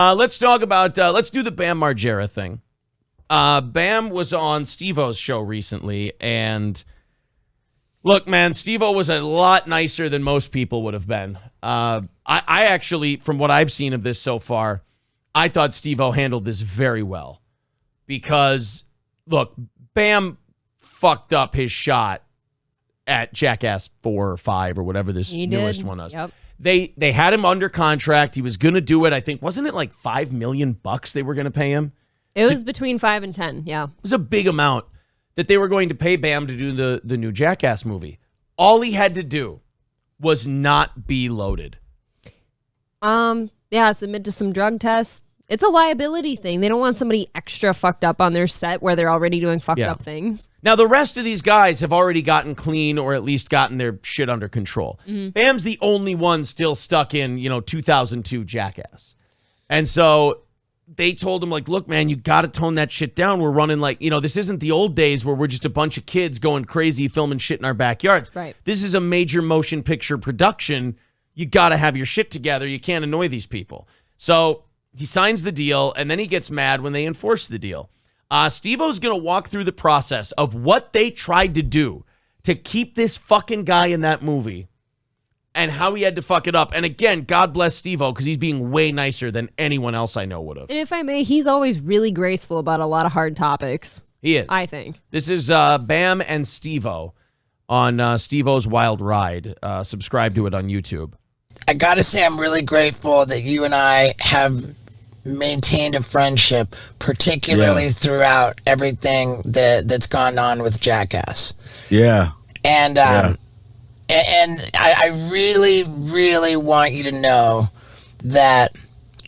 Let's talk about, let's do the Bam Margera thing. Bam was on Steve-O's show recently, and look, man, Steve-O was a lot nicer than most people would have been. I actually, from what I've seen of this so far, I thought Steve-O handled this very well. Because, look, Bam fucked up his shot at Jackass 4 or 5 or whatever this newest one was. Yep. They had him under contract. He was going to do it. I think, wasn't it like $5 million they were going to pay him? It was between 5 and 10, yeah. It was a big amount that they were going to pay Bam to do the new Jackass movie. All he had to do was not be loaded. Yeah, submit to some drug tests. It's a liability thing. They don't want somebody extra fucked up on their set where they're already doing fucked up things. Now, the rest of these guys have already gotten clean or at least gotten their shit under control. Mm-hmm. Bam's the only one still stuck in, 2002 Jackass. And so they told him, like, look, man, you got to tone that shit down. We're running like, this isn't the old days where we're just a bunch of kids going crazy, filming shit in our backyards. Right. This is a major motion picture production. You got to have your shit together. You can't annoy these people. So he signs the deal, and then he gets mad when they enforce the deal. Steve-O's going to walk through the process of what they tried to do to keep this fucking guy in that movie and how he had to fuck it up. And again, God bless Steve-O, because he's being way nicer than anyone else I know would have. And if I may, he's always really graceful about a lot of hard topics. He is. I think. This is Bam and Steve-O on Steve-O's Wild Ride. Subscribe to it on YouTube. I gotta say, I'm really grateful that you and I have maintained a friendship, particularly throughout everything that's gone on with Jackass. Yeah. And I really, really want you to know that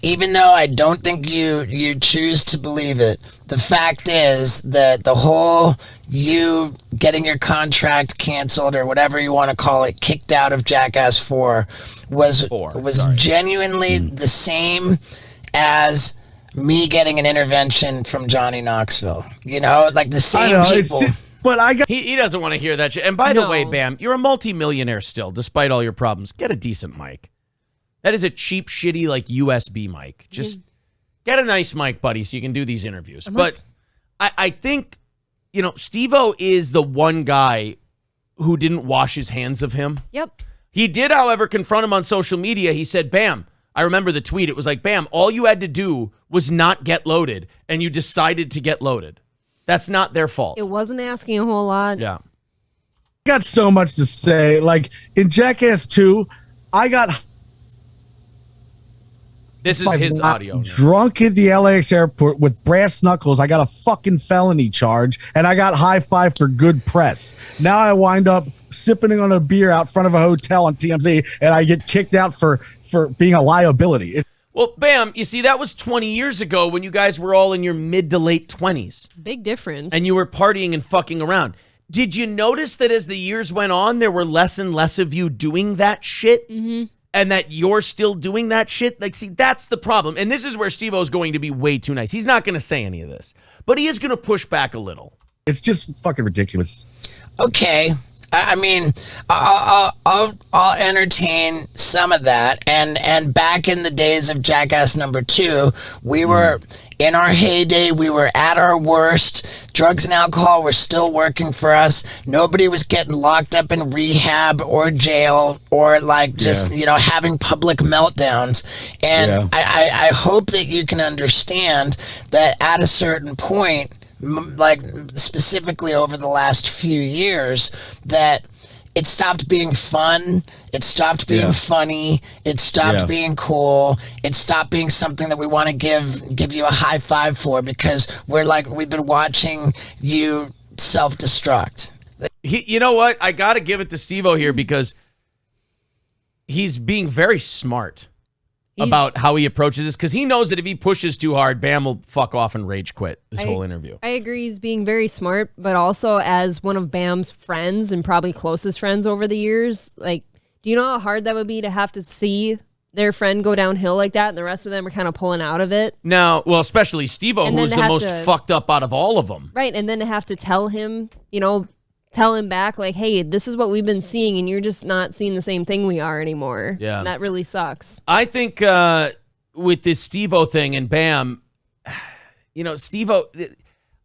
even though I don't think you choose to believe it, the fact is that the whole you getting your contract canceled or whatever you want to call it, kicked out of Jackass 4 was genuinely the same as me getting an intervention from Johnny Knoxville. Like the same people. But he doesn't want to hear that shit. And by the way, Bam, you're a multimillionaire still, despite all your problems. Get a decent mic. That is a cheap, shitty, like, USB mic. Just get a nice mic, buddy, so you can do these interviews. But I think, Steve-O is the one guy who didn't wash his hands of him. Yep. He did, however, confront him on social media. He said, Bam, I remember the tweet. It was like, Bam, all you had to do was not get loaded, and you decided to get loaded. That's not their fault. It wasn't asking a whole lot. Yeah. I got so much to say. Like, in Jackass 2, I got... This is his audio. Drunk at the LAX airport with brass knuckles. I got a fucking felony charge, and I got high five for good press. Now I wind up sipping on a beer out front of a hotel on TMZ, and I get kicked out for being a liability. Well, Bam, you see, that was 20 years ago when you guys were all in your mid to late 20s. Big difference. And you were partying and fucking around. Did you notice that as the years went on, there were less and less of you doing that shit? Mm-hmm. And that you're still doing that shit? Like, see, that's the problem. And this is where Steve-O's going to be way too nice. He's not going to say any of this. But he is going to push back a little. It's just fucking ridiculous. Okay. I mean, I'll entertain some of that. And back in the days of Jackass #2, we were in our heyday. We were at our worst. Drugs and alcohol were still working for us. Nobody was getting locked up in rehab or jail or just having public meltdowns. And I hope that you can understand that at a certain point, like specifically over the last few years, that it stopped being fun, it stopped being funny, it stopped being cool, it stopped being something that we want to give you a high five for, because we've been watching you self-destruct. You know what? I got to give it to Steve-O here because he's being very smart about how he approaches this, because he knows that if he pushes too hard, Bam will fuck off and rage quit this whole interview. I agree. He's being very smart, but also as one of Bam's friends and probably closest friends over the years, like, do you know how hard that would be to have to see their friend go downhill like that and the rest of them are kind of pulling out of it? Now, well, especially Steve-O, who was the most fucked up out of all of them. Right, and then to have to tell him, tell him back, like, hey, this is what we've been seeing, and you're just not seeing the same thing we are anymore. Yeah. And that really sucks. I think with this Steve-O thing and Bam, Steve-O,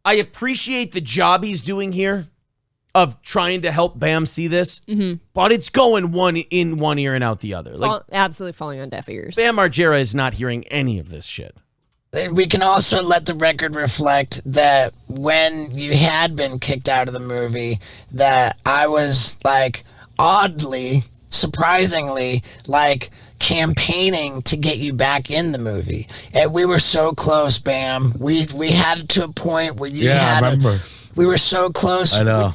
I appreciate the job he's doing here of trying to help Bam see this, but it's going one ear and out the other. Absolutely falling on deaf ears. Bam Margera is not hearing any of this shit. We can also let the record reflect that when you had been kicked out of the movie, that I was like oddly, surprisingly, like campaigning to get you back in the movie. And we were so close, Bam. We had it to a point where you had I remember. We were so close. I know.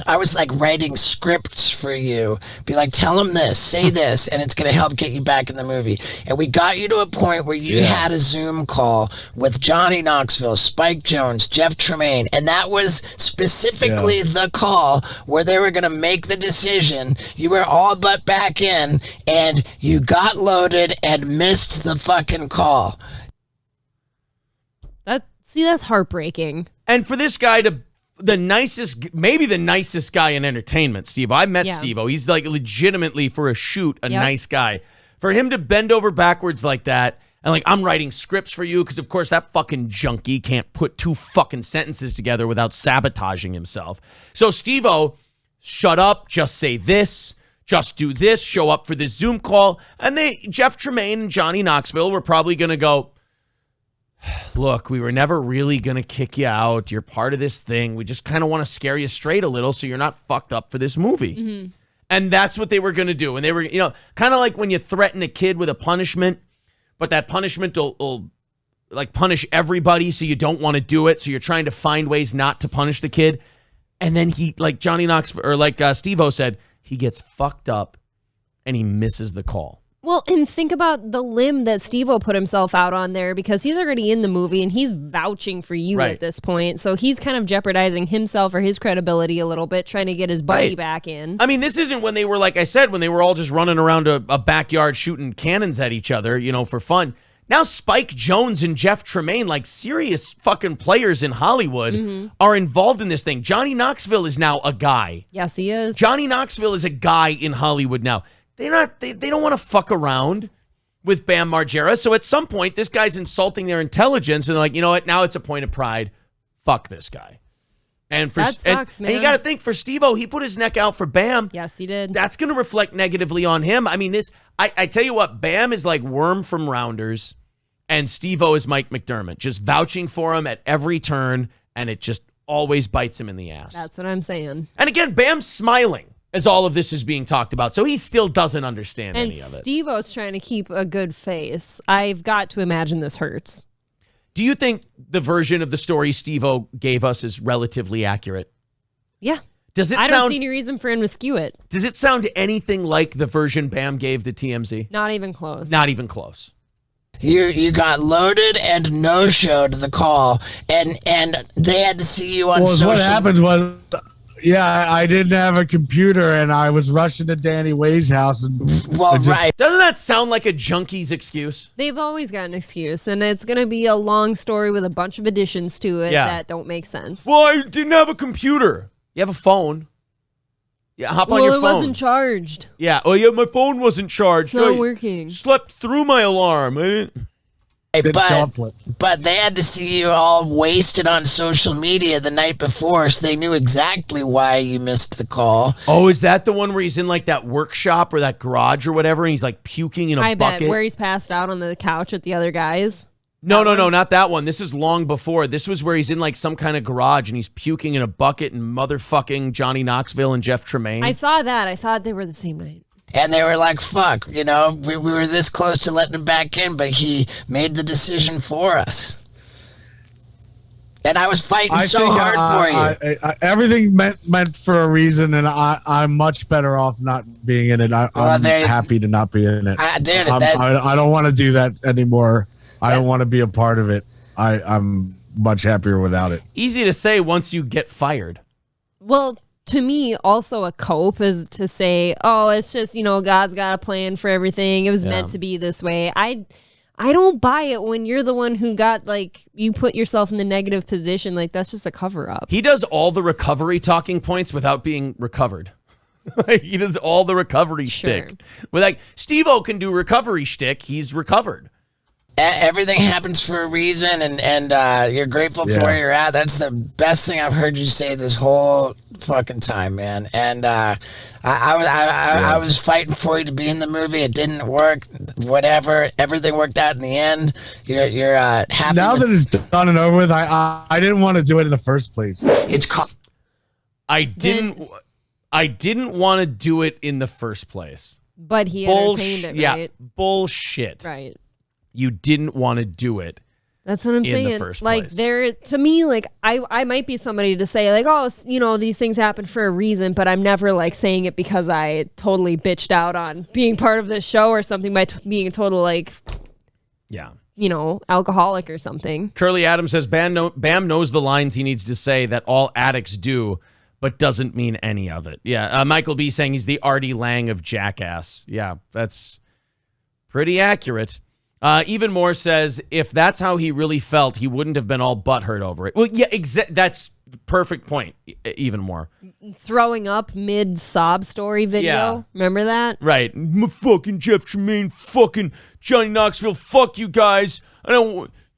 I was like writing scripts for you. Be like, tell him this, say this, and it's going to help get you back in the movie. And we got you to a point where you had a Zoom call with Johnny Knoxville, Spike Jonze, Jeff Tremaine, and that was specifically the call where they were going to make the decision. You were all but back in, and you got loaded and missed the fucking call. That's heartbreaking. And for this guy to maybe the nicest guy in entertainment, Steve. I met Steve-O. He's like legitimately for a shoot, a nice guy. For him to bend over backwards like that, and like, I'm writing scripts for you, because of course that fucking junkie can't put two fucking sentences together without sabotaging himself. So Steve-O, shut up, just say this, just do this, show up for this Zoom call. And Jeff Tremaine and Johnny Knoxville were probably going to go, look, we were never really going to kick you out. You're part of this thing. We just kind of want to scare you straight a little so you're not fucked up for this movie. And that's what they were going to do. And they were, kind of like when you threaten a kid with a punishment, but that punishment will like punish everybody, so you don't want to do it. So you're trying to find ways not to punish the kid. And then he, like Johnny Knoxville, or like Steve-O said, he gets fucked up and he misses the call. Well, and think about the limb that Steve-O put himself out on there, because he's already in the movie and he's vouching for you at this point. So he's kind of jeopardizing himself or his credibility a little bit, trying to get his buddy back in. I mean, this isn't when they were, like I said, when they were all just running around a backyard shooting cannons at each other, for fun. Now Spike Jonze and Jeff Tremaine, like serious fucking players in Hollywood, are involved in this thing. Johnny Knoxville is now a guy. Yes, he is. Johnny Knoxville is a guy in Hollywood now. They don't want to fuck around with Bam Margera. So at some point, this guy's insulting their intelligence, and they're like, you know what? Now it's a point of pride. Fuck this guy. And that sucks, man. And you got to think, for Steve-O, he put his neck out for Bam. Yes, he did. That's going to reflect negatively on him. I mean, I tell you what, Bam is like Worm from Rounders, and Steve-O is Mike McDermott, just vouching for him at every turn, and it just always bites him in the ass. That's what I'm saying. And again, Bam's smiling as all of this is being talked about, so he still doesn't understand and any of it. And Steve-O's trying to keep a good face. I've got to imagine this hurts. Do you think the version of the story Steve-O gave us is relatively accurate? Yeah. I don't see any reason for him to skew it. Does it sound anything like the version Bam gave to TMZ? Not even close. Not even close. You got loaded and no-showed the call, and they had to see you on social. What happened was, I didn't have a computer, and I was rushing to Danny Way's house. And right. Doesn't that sound like a junkie's excuse? They've always got an excuse, and it's going to be a long story with a bunch of additions to it that don't make sense. Well, I didn't have a computer. You have a phone. Yeah, hop on your phone. Well, it wasn't charged. Yeah. Oh, yeah, my phone wasn't charged. It's not working. Slept through my alarm. But they had to see you all wasted on social media the night before, so they knew exactly why you missed the call. Oh, is that the one where he's in like that workshop or that garage or whatever, and he's like puking in a bucket? I bet, where he's passed out on the couch with the other guys. No, not that one. This is long before. This was where he's in like some kind of garage and he's puking in a bucket and motherfucking Johnny Knoxville and Jeff Tremaine. I saw that. I thought they were the same night. And they were like, fuck, we were this close to letting him back in, but he made the decision for us. And I was fighting so hard for you. Everything meant for a reason, and I'm much better off not being in it. I'm happy to not be in it. I don't want to do that anymore. I don't want to be a part of it. I'm much happier without it. Easy to say once you get fired. Well, to me, also a cope is to say, oh, it's just, God's got a plan for everything. It was meant to be this way. I don't buy it when you're the one who got, you put yourself in the negative position. That's just a cover up. He does all the recovery talking points without being recovered. Like, he does all the recovery Sure. shtick. But like Steve-O can do recovery shtick. He's recovered. Everything happens for a reason, and you're grateful for where you're at. That's the best thing I've heard you say this whole fucking time, man. And I was fighting for you to be in the movie. It didn't work. Whatever. Everything worked out in the end. You're happy. Now that it's done and over with, I didn't want to do it in the first place. It's called. I didn't want to do it in the first place. But he entertained it, right? Yeah, bullshit. Right. You didn't want to do it. That's what I'm in saying. the first like place. there, to me, like I might be somebody to say like, oh, you know, these things happen for a reason, but I'm never like saying it because I totally bitched out on being part of this show or something by being a total like, Yeah. you know, alcoholic or something. Curly Adams says Bam knows the lines he needs to say that all addicts do, but doesn't mean any of it. Yeah. Michael B saying he's the Artie Lang of Jackass. Yeah, that's pretty accurate. Even More says if that's how he really felt, he wouldn't have been all butthurt over it. Well, yeah, that's the perfect point. Even More. Throwing up mid sob story video. Yeah. Remember that? Right. Fucking Jeff Tremaine, fucking Johnny Knoxville, fuck you guys.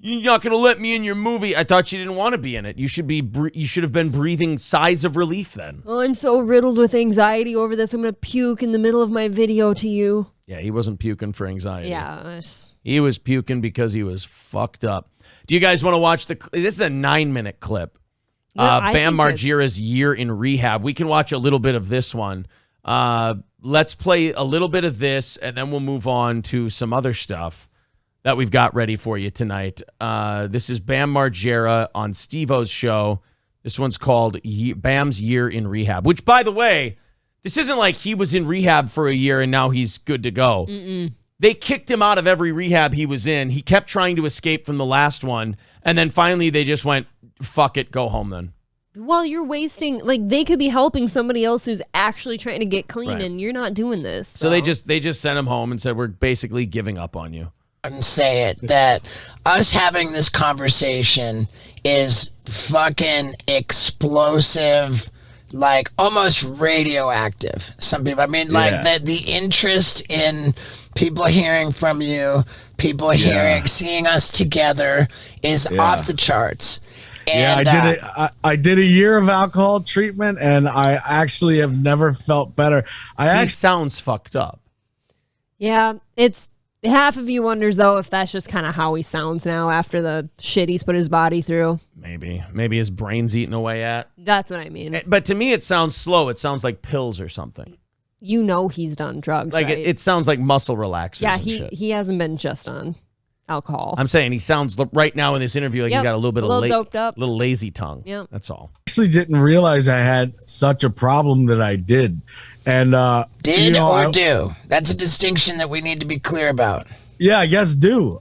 You're not going to let me in your movie. I thought you didn't want to be in it. You should have been breathing sighs of relief then. Well, I'm so riddled with anxiety over this. I'm going to puke in the middle of my video to you. Yeah, he wasn't puking for anxiety. Yeah. He was puking because he was fucked up. Do you guys want to watch this is a 9-minute clip. I Bam think Margera's year in rehab. We can watch a little bit of this one. Let's play a little bit of this, and then we'll move on to some other stuff that we've got ready for you tonight. This is Bam Margera on Steve-O's show. This one's called Bam's Year in Rehab, which, by the way, this isn't like he was in rehab for a year and now he's good to go. They kicked him out of every rehab he was in. He kept trying to escape from the last one, and then finally they just went, fuck it, go home then. Well, you're wasting, like, they could be helping somebody else who's actually trying to get clean, Right. and you're not doing this. So they just sent him home and said, we're basically giving up on you. And say it that us having this conversation is fucking explosive, like almost radioactive. Some people, I mean, like the interest in people hearing from you, people seeing us together is off the charts. And, I did a year of alcohol treatment, and I actually have never felt better. He sounds fucked up. Yeah, it's half of you wonders though if that's just kind of how he sounds now after the shit he's put his body through. Maybe his brain's eating away at. That's what I mean. But to me, it sounds slow. It sounds like pills or something. You know he's done drugs, Like right? it sounds like muscle relaxers. Yeah, and shit. he hasn't been just on alcohol. I'm saying he sounds right now in this interview like he's got a little bit of doped up. little lazy tongue. Yep. That's all. Actually didn't realize I had such a problem that I did. And do. That's a distinction that we need to be clear about. Yeah, I guess do.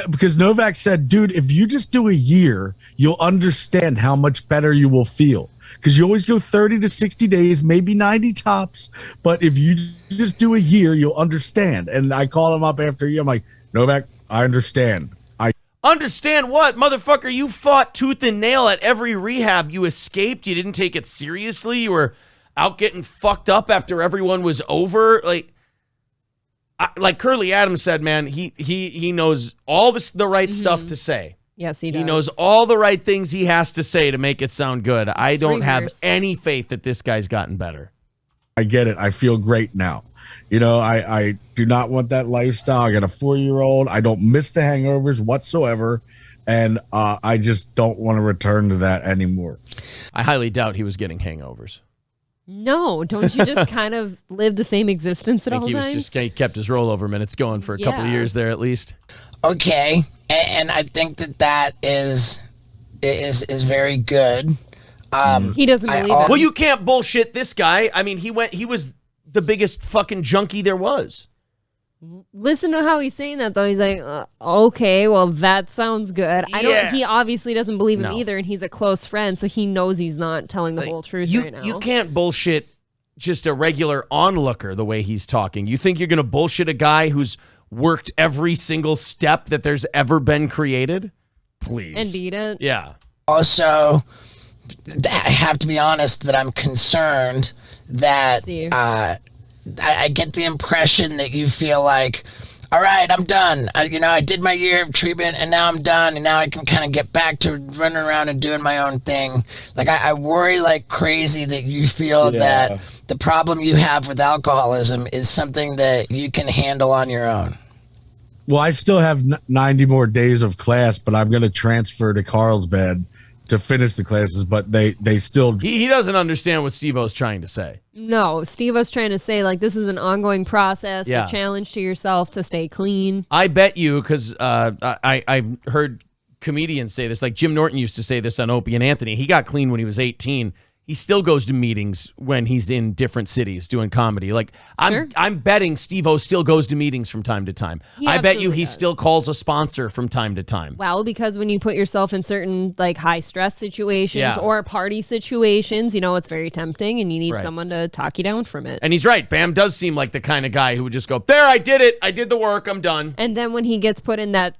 Because Novak said, dude, if you just do a year, you'll understand how much better you will feel. Because you always go 30 to 60 days, maybe 90 tops. But if you just do a year, you'll understand. And I called him up after a year. I'm like, Novak, I understand. Understand what? Motherfucker, you fought tooth and nail at every rehab. You escaped. You didn't take it seriously. You were out getting fucked up after everyone was over. Like Curly Adams said, man, he knows all the right stuff to say. Yes, he does. He knows all the right things he has to say to make it sound good. I don't have rehearsed. any faith that this guy's gotten better. I get it. I feel great now. You know, I do not want that lifestyle. I got a 4-year-old. I don't miss the hangovers whatsoever. And I just don't want to return to that anymore. I highly doubt he was getting hangovers. No, don't you just kind of live the same existence at I all think times? he kept his rollover minutes going for a couple of years there at least. Okay, and I think that is very good. He doesn't believe it. Well, you can't bullshit this guy. I mean, he was the biggest fucking junkie there was. Listen to how he's saying that, though. He's like, okay, well, that sounds good. He obviously doesn't believe him either, and he's a close friend, so he knows he's not telling the whole truth right now. You can't bullshit just a regular onlooker the way he's talking. You think you're going to bullshit a guy who's worked every single step that there's ever been created? Please. And beat it? Yeah. Also, I have to be honest that I'm concerned that See. I get the impression that you feel like, all right, I'm done. I did my year of treatment, and now I'm done, and now I can kind of get back to running around and doing my own thing. Like, I worry like crazy that you feel that the problem you have with alcoholism is something that you can handle on your own. Well, I still have 90 more days of class, but I'm going to transfer to Carlsbad to finish the classes, but they still... He doesn't understand what Steve-O's trying to say. No, Steve-O's trying to say, like, this is an ongoing process, Yeah. a challenge to yourself to stay clean. I bet you, because I've heard comedians say this, like Jim Norton used to say this on Opie and Anthony. He got clean when he was 18. He still goes to meetings when he's in different cities doing comedy. Like, I'm betting Steve-O still goes to meetings from time to time. He I bet you absolutely he does. still calls a sponsor from time to time. Well, because when you put yourself in certain, like, high-stress situations Yeah. or party situations, it's very tempting, and you need Right. someone to talk you down from it. And he's right. Bam does seem like the kind of guy who would just go, there, I did it. I did the work. I'm done. And then when he gets put in that,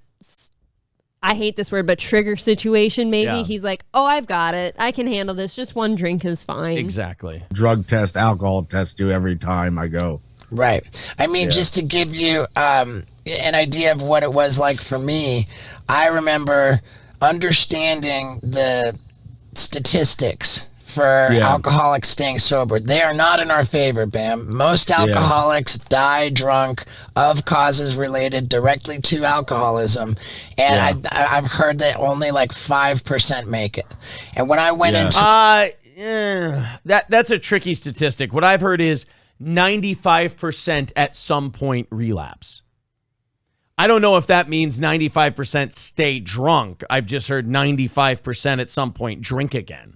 I hate this word, but trigger situation, maybe, Yeah. he's like, oh, I've got it. I can handle this. Just one drink is fine. Exactly. drug test, alcohol test do every time I go. Right. I mean, just to give you an idea of what it was like for me, I remember understanding the statistics for alcoholics staying sober. They are not in our favor, Bam. Most alcoholics die drunk of causes related directly to alcoholism. And I've heard that only like 5% make it. And when I went into... That's a tricky statistic. What I've heard is 95% at some point relapse. I don't know if that means 95% stay drunk. I've just heard 95% at some point drink again.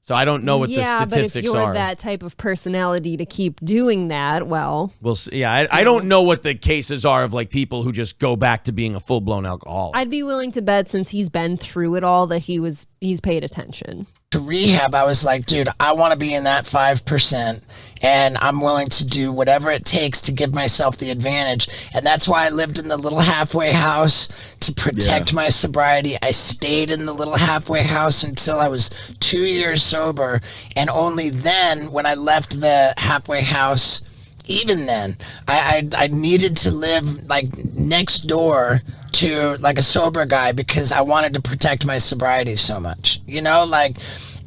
So I don't know what the statistics but if you're are. that type of personality to keep doing that, well... We'll see. Yeah, I don't know what the cases are of like people who just go back to being a full-blown alcoholic. I'd be willing to bet, since he's been through it all, that he's paid attention. to rehab, I was like, dude, I want to be in that 5%, and I'm willing to do whatever it takes to give myself the advantage. And that's why I lived in the little halfway house to protect my sobriety. I stayed in the little halfway house until I was 2 years sober, and only then, when I left the halfway house, even then, I needed to live like next door to like a sober guy because I wanted to protect my sobriety so much, you know, like,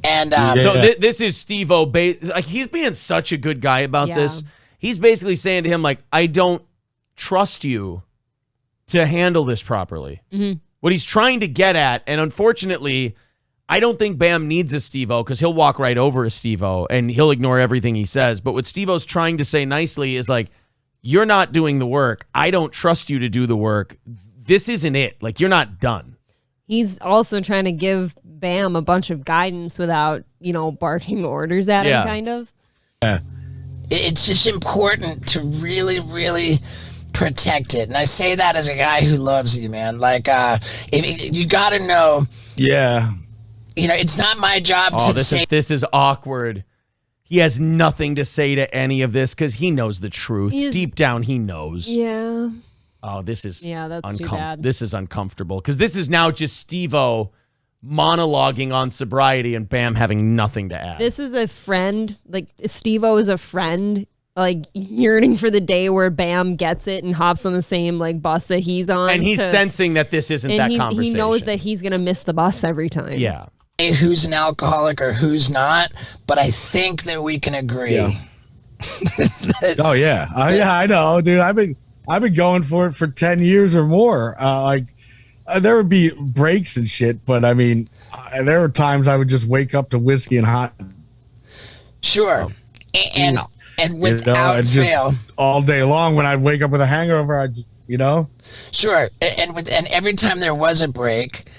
and So this is Steve-O, like he's being such a good guy about this. He's basically saying to him like, I don't trust you to handle this properly. Mm-hmm. What he's trying to get at, and unfortunately, I don't think Bam needs a Steve-O because he'll walk right over a Steve-O and he'll ignore everything he says. But what Steve-O's trying to say nicely is like, you're not doing the work. I don't trust you to do the work. This isn't it. Like, you're not done. He's also trying to give Bam a bunch of guidance without, you know, barking orders at him, kind of. Yeah. It's just important to really, really protect it. And I say that as a guy who loves you, man. Like, you got to know. Yeah. You know, it's not my job to say. This is awkward. He has nothing to say to any of this because he knows the truth. Deep down, he knows. Yeah. Oh, this is that's too bad. This is uncomfortable because this is now just Steve-O monologuing on sobriety and Bam having nothing to add. This is a friend, like Steve-O is a friend, like yearning for the day where Bam gets it and hops on the same like bus that he's on. And he's sensing that this isn't that conversation. He knows that he's going to miss the bus every time. Yeah. Who's an alcoholic or who's not, but I think that we can agree. Yeah. Oh yeah. Yeah, I know, dude. I've been going for it for 10 years or more. There would be breaks and shit, but I mean, there were times I would just wake up to whiskey and hot. Sure. And without fail. All day long when I'd wake up with a hangover, Sure. And every time there was a break,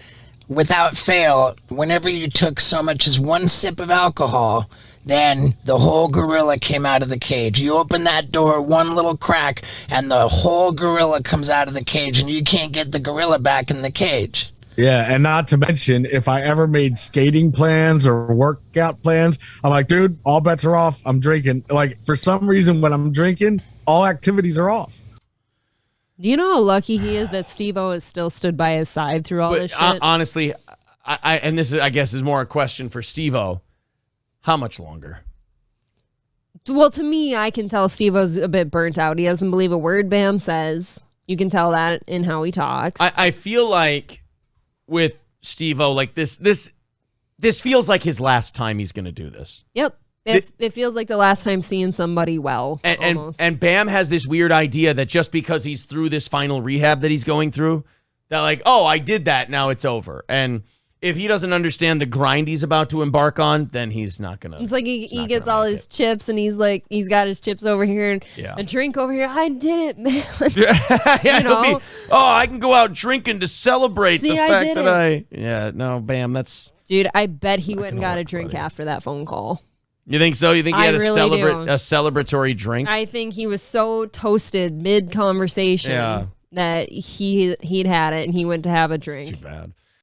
without fail, whenever you took so much as one sip of alcohol, then the whole gorilla came out of the cage. You open that door one little crack, and the whole gorilla comes out of the cage, and you can't get the gorilla back in the cage. Yeah, and not to mention, if I ever made skating plans or workout plans, I'm like, dude, all bets are off. I'm drinking. Like, for some reason, when I'm drinking, all activities are off. Do you know how lucky he is that Steve-O has still stood by his side through all this shit? Honestly, and this is, I guess, is more a question for Steve-O. How much longer? Well, to me, I can tell Steve-O's a bit burnt out. He doesn't believe a word Bam says. You can tell that in how he talks. I feel like with Steve-O, like this feels like his last time he's going to do this. Yep. It feels like the last time seeing somebody well. And Bam has this weird idea that just because he's through this final rehab that he's going through, that like, oh, I did that, now it's over. And if he doesn't understand the grind he's about to embark on, then he's not gonna. It's like he gets all his chips and he's got his chips over here and a drink over here. I did it, man. You know? I can go out drinking to celebrate See, the fact that no, Bam, that's. Dude, I bet he went and got a drink after that phone call. You think so? You think he had a really celebratory drink? I think he was so toasted mid conversation that he'd had it and he went to have a drink. It's too bad.